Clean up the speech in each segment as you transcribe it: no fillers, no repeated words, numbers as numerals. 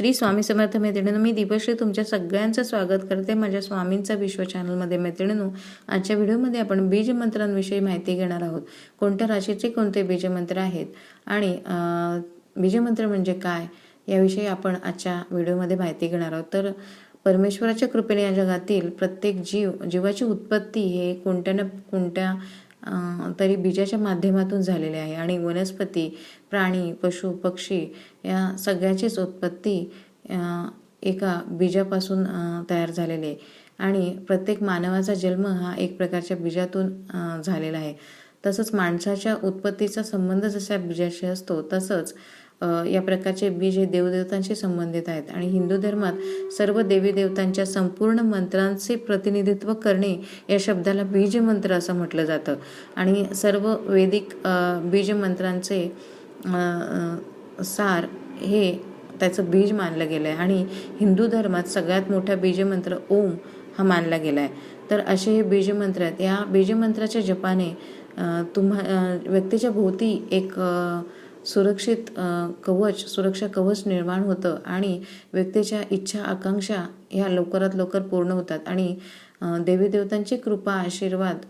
श्री स्वामी समर्थ मैत्रिणींनो, मी दीपश्री तुमच्या सगळ्यांचं स्वागत करते माझ्या स्वामींचा विश्व चॅनलमध्ये. मैत्रिणींनो, आजच्या व्हिडिओमध्ये आपण बीजमंत्रांविषयी माहिती घेणार आहोत. कोणत्या राशीचे कोणते बीजमंत्र आहेत आणि बीजमंत्र म्हणजे काय याविषयी आपण आजच्या व्हिडिओमध्ये माहिती घेणार आहोत. तर परमेश्वराच्या कृपेने या जगातील प्रत्येक जीवाची उत्पत्ती हे कोणत्या ना कोणत्या तरी बीजाच्या माध्यमातून झालेले आहे आणि वनस्पती, प्राणी, पशु, पक्षी या सगळ्याचीच उत्पत्ती एका बीजापासून तयार झालेली आहे आणि प्रत्येक मानवाचा जन्म हा एक प्रकारच्या बीजातून झालेला आहे. तसंच माणसाच्या उत्पत्तीचा संबंध जसा बीजाशी असतो तसंच या प्रकारचे बीज हे देवदेवतांशी संबंधित आहेत आणि हिंदू धर्मात सर्व देवी देवतांच्या संपूर्ण मंत्रांचे प्रतिनिधित्व करणे या शब्दाला बीजमंत्र असं म्हटलं जातं आणि सर्व वैदिक बीजमंत्रांचे सार हे त्याचं बीज मानलं गेलं आहे आणि हिंदू धर्मात सगळ्यात मोठा बीजमंत्र ओम हा मानला गेला आहे. तर असे हे बीजमंत्र आहेत. या बीजमंत्राच्या जपाने व्यक्तीच्या भोवती एक सुरक्षा कवच निर्माण होतं आणि व्यक्तीच्या इच्छा आकांक्षा ह्या लवकरात लवकर पूर्ण होतात आणि देवी देवतांची कृपा आशीर्वाद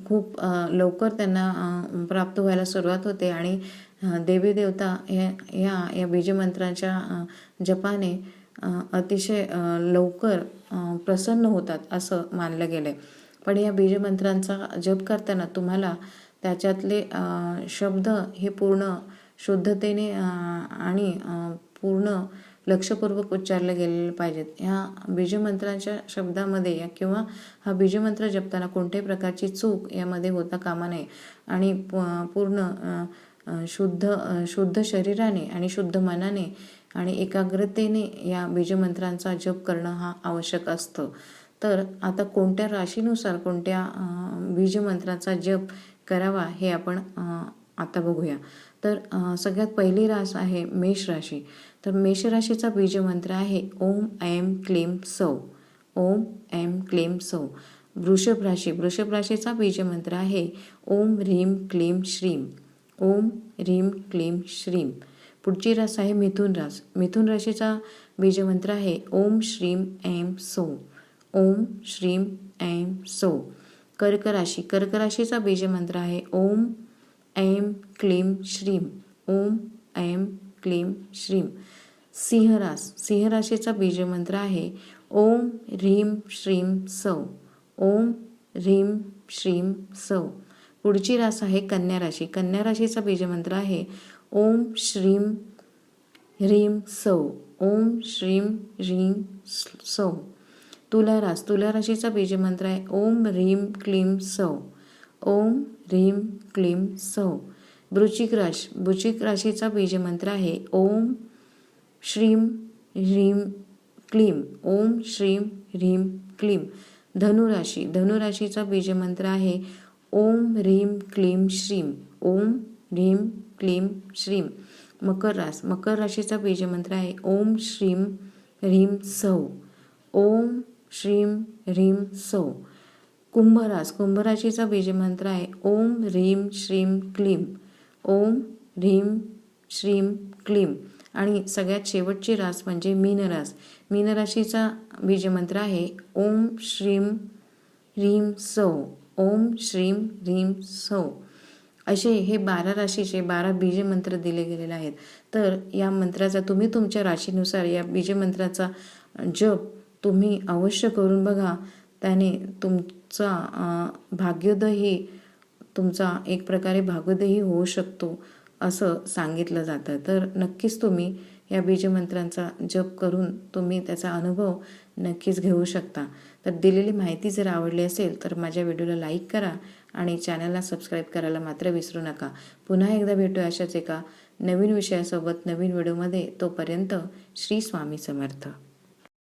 खूप लवकर त्यांना प्राप्त व्हायला सुरुवात होते आणि देवी देवता या बीजमंत्रांच्या जपाने अतिशय लवकर प्रसन्न होतात असं मानलं गेलं आहे. पण या बीजमंत्रांचा जप करताना तुम्हाला त्याच्यातले शब्द हे पूर्ण शुद्धतेने आणि पूर्ण लक्षपूर्वक उच्चारले गेलेले पाहिजेत. ह्या बीजमंत्रांच्या शब्दामध्ये किंवा हा बीजमंत्र जपताना कोणत्याही प्रकारची चूक यामध्ये होता कामा नये आणि पूर्ण शुद्ध शरीराने आणि शुद्ध मनाने आणि एकाग्रतेने या बीजमंत्रांचा जप करणं हा आवश्यक असतं. तर आता कोणत्या राशीनुसार कोणत्या बीजमंत्राचा जप करावा हे आपण आता बघूया. तर सगळ्यात पहिली रास आहे मेष राशी. तर मेष राशीचा बीजमंत्र आहे ओम ऐं क्लीं सौ. ओम ऐं क्लीं सौ. वृषभ राशीचा बीजमंत्र आहे ओम ह्रीं क्लीं श्रीं. ओम ह्रीं क्लीं श्रीं. पुढची रास आहे मिथुन राशीचा बीजमंत्र आहे ओम श्रीं ऐं सौ. ओम श्रीं ऐं सौ. कर्क राशीचा बीजमंत्र आहे ओम ऐं क्लीं श्रीं. ओम ऐं क्लीं श्रीं. सिंह राशीचा बीजमंत्र आहे ओम ह्रीं श्रीं सौ. ओम ह्रीं श्रीं सौ. पुढची रास आहे कन्या राशीचा बीजमंत्र आहे ओम श्रीं ह्रीं सौ. ओम श्रीं ह्रीं सौ. तुला राशीचा बीजमंत्र आहे ओम ह्रीं क्लीं सौ. ओम ह्रीं क्लीं सौ. वृश्चिक राशीचा बीजमंत्र आहे ओम श्रीं ह्रीं क्लीं. ओम श्रीं ह्रीं क्लीं. धनुराशीचा बीजमंत्र आहे ओम ह्रीं क्लीं श्रीं. ओम ह्रीं क्लीं श्रीं. मकर राशीचा बीजमंत्र आहे ओम श्रीं ह्रीं सौ. ओम श्रीं ह्रीं सौ. कुंभ राशीचा बीजमंत्र आहे ओम ह्रीं श्रीं क्लीं. ओम ह्रीं श्रीं क्लीं. आणि सगळ्यात शेवटची रास म्हणजे मीन राशीचा बीजमंत्र आहे ओम श्रीं ह्रीं सौ. ओम श्रीं ह्रीं सौ. असे हे 12 राशीचे 12 बीजमंत्र दिले गेलेले आहेत. तर या मंत्राचा तुम्ही तुमच्या राशीनुसार या बीजमंत्राचा जप तुम्ही अवश्य करून बघा. त्याने तुमचा तुमचा एक प्रकारे भाग्योदयही होऊ शकतो असं सांगितलं जातं. तर नक्कीच तुम्ही या बीजमंत्रांचा जप करून तुम्ही त्याचा अनुभव नक्कीच घेऊ शकता. तर दिलेली माहिती जर आवडली असेल तर माझ्या व्हिडिओला लाईक करा आणि चॅनलला सबस्क्राईब करायला मात्र विसरू नका. पुन्हा एकदा भेटूया अशाच एका नवीन विषयासोबत नवीन व्हिडिओमध्ये. तोपर्यंत श्री स्वामी समर्थ.